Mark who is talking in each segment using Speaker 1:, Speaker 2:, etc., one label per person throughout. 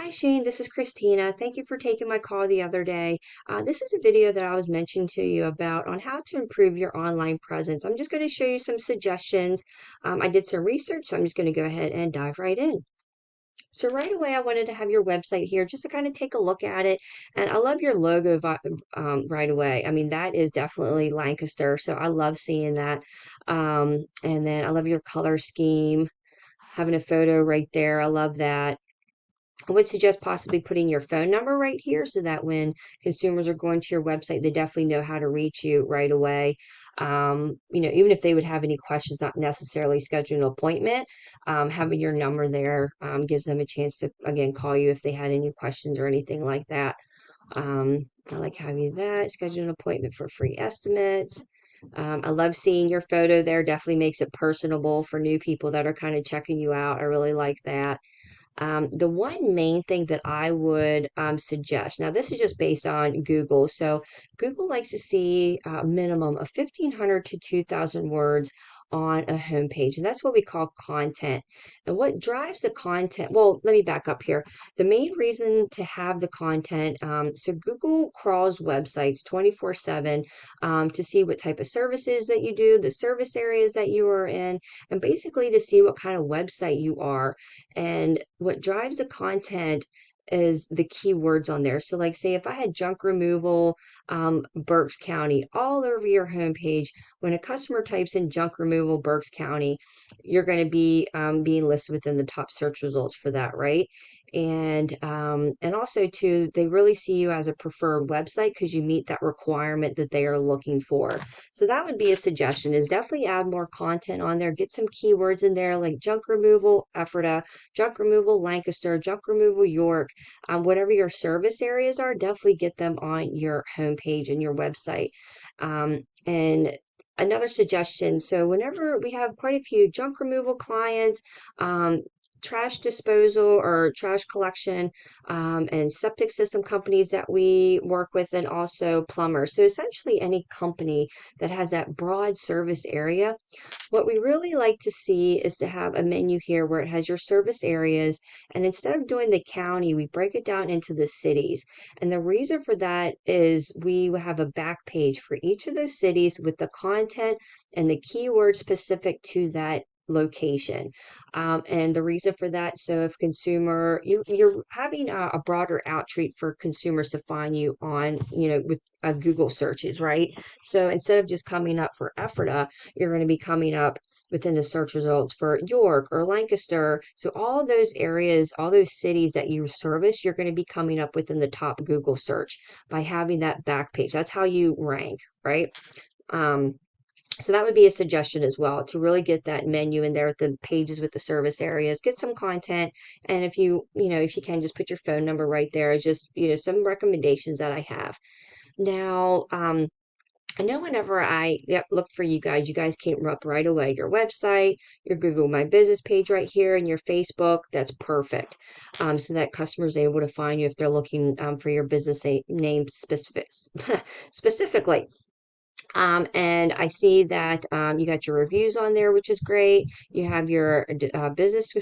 Speaker 1: Hi Shane, this is Christina. Thank you for taking my call the other day. This is a video that I was mentioning to you about on how to improve your online presence. I'm just going to show you some suggestions. I did some research, so I'm just going to go ahead and dive right in. So right away, I wanted to have your website here just to kind of take a look at it. And I love your logo right away. I mean, that is definitely Lancaster, so I love seeing that. And then I love your color scheme, having a photo right there. I love that. I would suggest possibly putting your phone number right here so that when consumers are going to your website, they definitely know how to reach you right away. Even if they would have any questions, not necessarily schedule an appointment, having your number there gives them a chance to, again, call you if they had any questions or anything like that. I like having that, schedule an appointment for free estimates. I love seeing your photo there, definitely makes it personable for new people that are kind of checking you out. I really like that. The one main thing that I would suggest, now this is just based on Google. So Google likes to see a minimum of 1,500 to 2,000 words on a homepage, and that's what we call content. And what drives the content, well, let me back up here. The main reason to have the content, so Google crawls websites 24/7 to see what type of services that you do, the service areas that you are in, and basically to see what kind of website you are. And what drives the content is the keywords on there. So, like, say if I had junk removal, Berks County all over your homepage, when a customer types in junk removal, Berks County, you're going to be being listed within the top search results for that, right? And also too, they really see you as a preferred website because you meet that requirement that they are looking for. So that would be a suggestion: is definitely add more content on there, get some keywords in there like junk removal, Ephrata, junk removal, Lancaster, junk removal, York, whatever your service areas are, definitely get them on your homepage and your website. And another suggestion, so whenever we have quite a few junk removal clients, trash disposal or trash collection, and septic system companies that we work with, and also plumbers. So essentially any company that has that broad service area, what we really like to see is to have a menu here where it has your service areas, and instead of doing the county, we break it down into the cities. And the reason for that is we have a back page for each of those cities with the content and the keywords specific to that location. And the reason for that, so if you're having a broader outreach for consumers to find you on, with Google searches, right? So instead of just coming up for Ephrata, you're going to be coming up within the search results for York or Lancaster. So all those areas, all those cities that you service, you're going to be coming up within the top Google search by having that back page. That's how you rank, right? Um, so that would be a suggestion as well, to really get that menu in there with the pages with the service areas, get some content. And if you can, just put your phone number right there. Just, some recommendations that I have. Now, I know whenever I looked for you guys came up right away. Your website, your Google My Business page right here, and your Facebook. That's perfect. So that customers are able to find you if they're looking for your business name specifically. And I see that you got your reviews on there, which is great. You have your business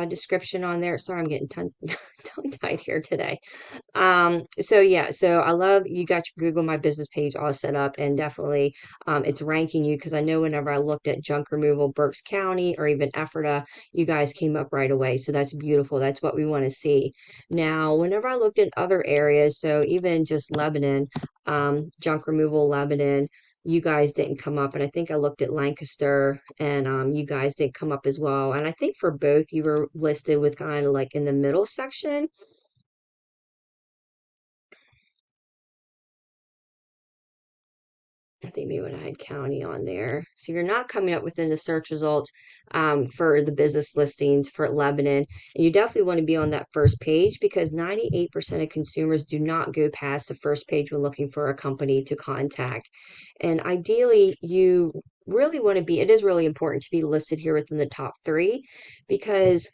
Speaker 1: description on there. Sorry, I'm getting tongue-tied here today. So yeah, so I love you got your Google My Business page all set up, and definitely it's ranking you, because I know whenever I looked at junk removal, Berks County, or even Ephrata, you guys came up right away. So that's beautiful. That's what we want to see. Now, whenever I looked at other areas, so even just Lebanon, junk removal, Lebanon, you guys didn't come up. And I think I looked at Lancaster, and you guys didn't come up as well. And I think for both you were listed with kind of like in the middle section. I think maybe when I had county on there. So you're not coming up within the search results for the business listings for Lebanon. And you definitely want to be on that first page, because 98% of consumers do not go past the first page when looking for a company to contact. And ideally, you really want to be, it is really important to be listed here within the top three, because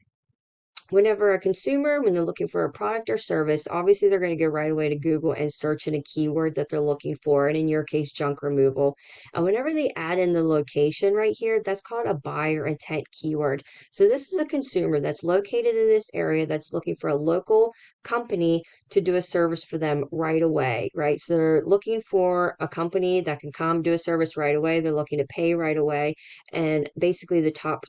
Speaker 1: whenever a consumer, when they're looking for a product or service, obviously they're going to go right away to Google and search in a keyword that they're looking for, and in your case, junk removal. And whenever they add in the location right here, that's called a buyer intent keyword. So this is a consumer that's located in this area that's looking for a local company to do a service for them right away, right? So they're looking for a company that can come do a service right away. They're looking to pay right away. And basically the top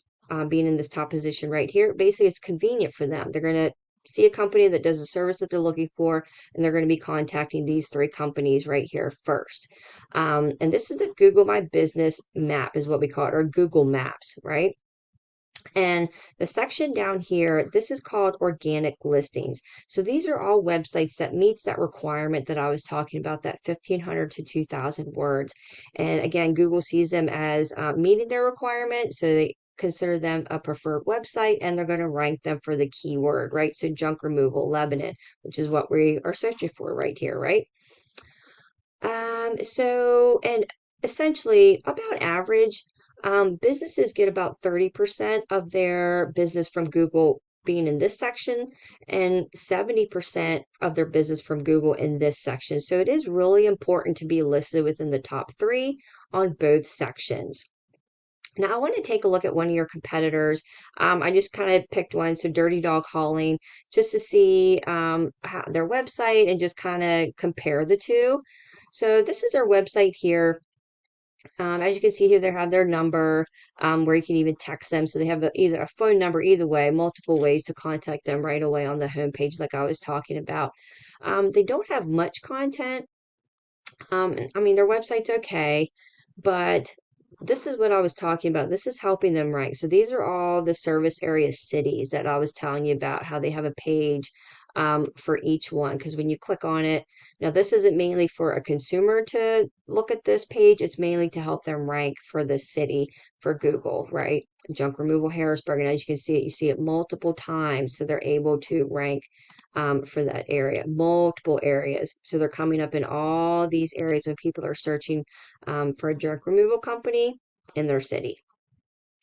Speaker 1: being in this top position right here, basically it's convenient for them. They're going to see a company that does a service that they're looking for, and they're going to be contacting these three companies right here first. And this is the Google My Business map is what we call it, or Google Maps, right? And the section down here, this is called organic listings. So these are all websites that meets that requirement that I was talking about, that 1,500 to 2,000 words. And again, Google sees them as meeting their requirement. So they consider them a preferred website, and they're going to rank them for the keyword, right? So junk removal, Lebanon, which is what we are searching for right here, right? And essentially, about average, businesses get about 30% of their business from Google being in this section, and 70% of their business from Google in this section. So it is really important to be listed within the top three on both sections. Now, I want to take a look at one of your competitors. I just kind of picked one, so Dirty Dog Hauling, just to see how, their website, and just kind of compare the two. So this is their website here. As you can see here, they have their number where you can even text them. So they have either a phone number, either way, multiple ways to contact them right away on the homepage, like I was talking about. They don't have much content. I mean, their website's okay, but this is what I was talking about. This is helping them rank. So these are all the service area cities that I was telling you about, how they have a page for each one. Because when you click on it, now this isn't mainly for a consumer to look at this page. It's mainly to help them rank for the city for Google, right? Junk removal Harrisburg. And as you can see it, you see it multiple times. So they're able to rank for that area, multiple areas. So they're coming up in all these areas when people are searching for a junk removal company in their city.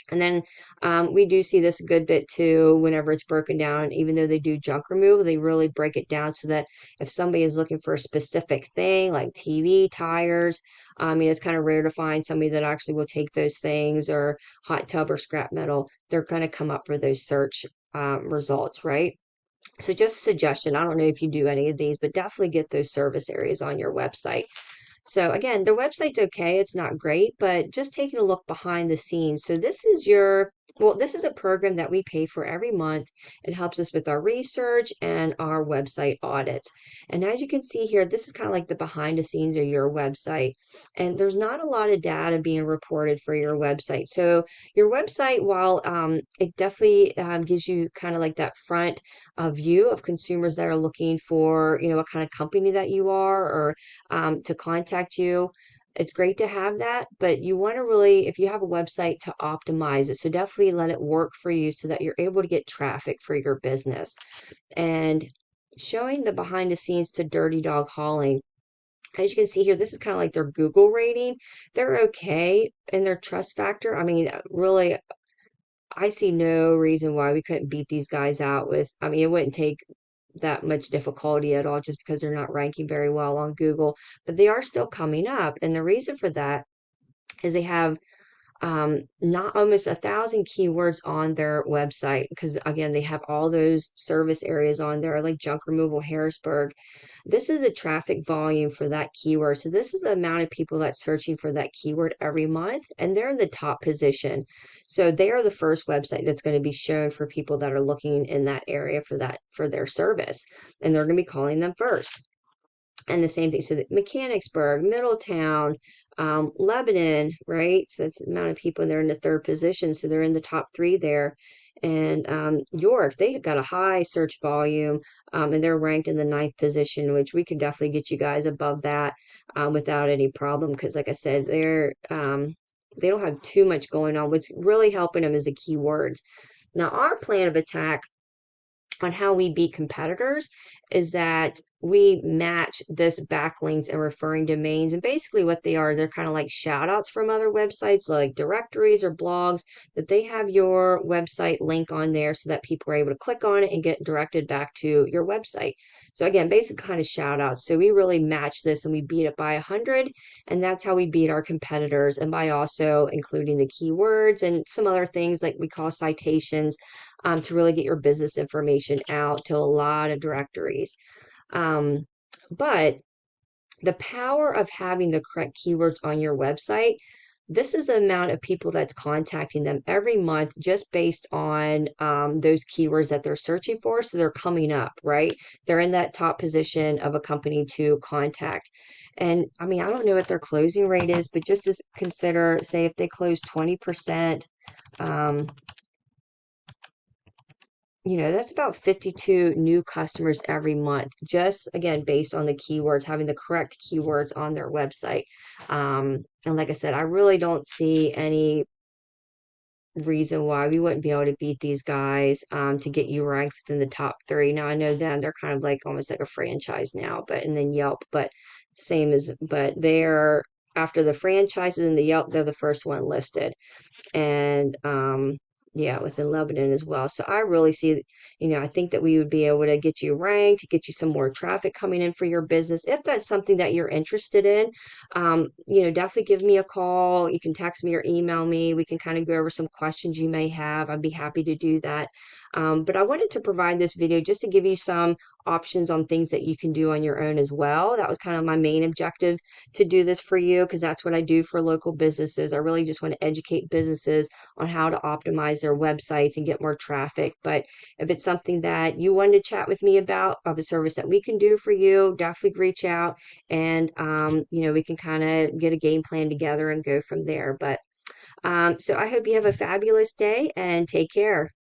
Speaker 1: And then we do see this a good bit too whenever it's broken down. Even though they do junk removal, they really break it down so that if somebody is looking for a specific thing like TV, tires, I mean, it's kind of rare to find somebody that actually will take those things, or hot tub or scrap metal. They're going to come up for those search results, right? So just a suggestion. I don't know if you do any of these, but definitely get those service areas on your website. So again, their website's okay. It's not great, but just taking a look behind the scenes. So this is this is a program that we pay for every month. It helps us with our research and our website audits. And as you can see here, this is kind of like the behind the scenes of your website. And there's not a lot of data being reported for your website. So your website, while it definitely gives you kind of like that front view of consumers that are looking for, what kind of company that you are, or to contact you. It's great to have that, but you want to really, if you have a website, to optimize it. So definitely let it work for you so that you're able to get traffic for your business. And showing the behind the scenes to Dirty Dog Hauling. As you can see here, this is kind of like their Google rating. They're okay in their trust factor. I mean, really, I see no reason why we couldn't beat these guys out with, I mean, it wouldn't take that much difficulty at all just because they're not ranking very well on Google, but they are still coming up. And the reason for that is they have not almost 1,000 keywords on their website, because again, they have all those service areas on there like junk removal Harrisburg. This is the traffic volume for that keyword. So this is the amount of people that's searching for that keyword every month, and they're in the top position. So they are the first website that's going to be shown for people that are looking in that area for their service, and they're going to be calling them first. And the same thing. So that Mechanicsburg, Middletown, Lebanon, right? So that's the amount of people, and they're in the third position. So they're in the top three there. And York, they got a high search volume, and they're ranked in the ninth position, which we could definitely get you guys above that without any problem. Because, like I said, they don't have too much going on. What's really helping them is the keywords. Now, our plan of attack on how we beat competitors is that we match this backlinks and referring domains. And basically what they are, they're kind of like shout outs from other websites, like directories or blogs, that they have your website link on there so that people are able to click on it and get directed back to your website. So again, basic kind of shout outs. So we really match this and we beat it by 100. And that's how we beat our competitors. And by also including the keywords and some other things like we call citations, to really get your business information out to a lot of directories. But the power of having the correct keywords on your website, this is the amount of people that's contacting them every month just based on those keywords that they're searching for. So they're coming up, right? They're in that top position of a company to contact. And I mean, I don't know what their closing rate is, but just as consider, say, if they close 20%, um, that's about 52 new customers every month, just again, based on the keywords, having the correct keywords on their website. And like I said, I really don't see any reason why we wouldn't be able to beat these guys to get you ranked within the top 3. Now, I know them, they're kind of like almost like a franchise now, and then Yelp, but they're after the franchises and the Yelp, they're the first one listed. And yeah, within Lebanon as well. So I really see, I think that we would be able to get you ranked, get you some more traffic coming in for your business. If that's something that you're interested in, definitely give me a call. You can text me or email me. We can kind of go over some questions you may have. I'd be happy to do that. But I wanted to provide this video just to give you some options on things that you can do on your own as well. That was kind of my main objective, to do this for you, because that's what I do for local businesses. I really just want to educate businesses on how to optimize their websites and get more traffic. But if it's something that you wanted to chat with me about, of a service that we can do for you, definitely reach out, and we can kind of get a game plan together and go from there. But so I hope you have a fabulous day and take care.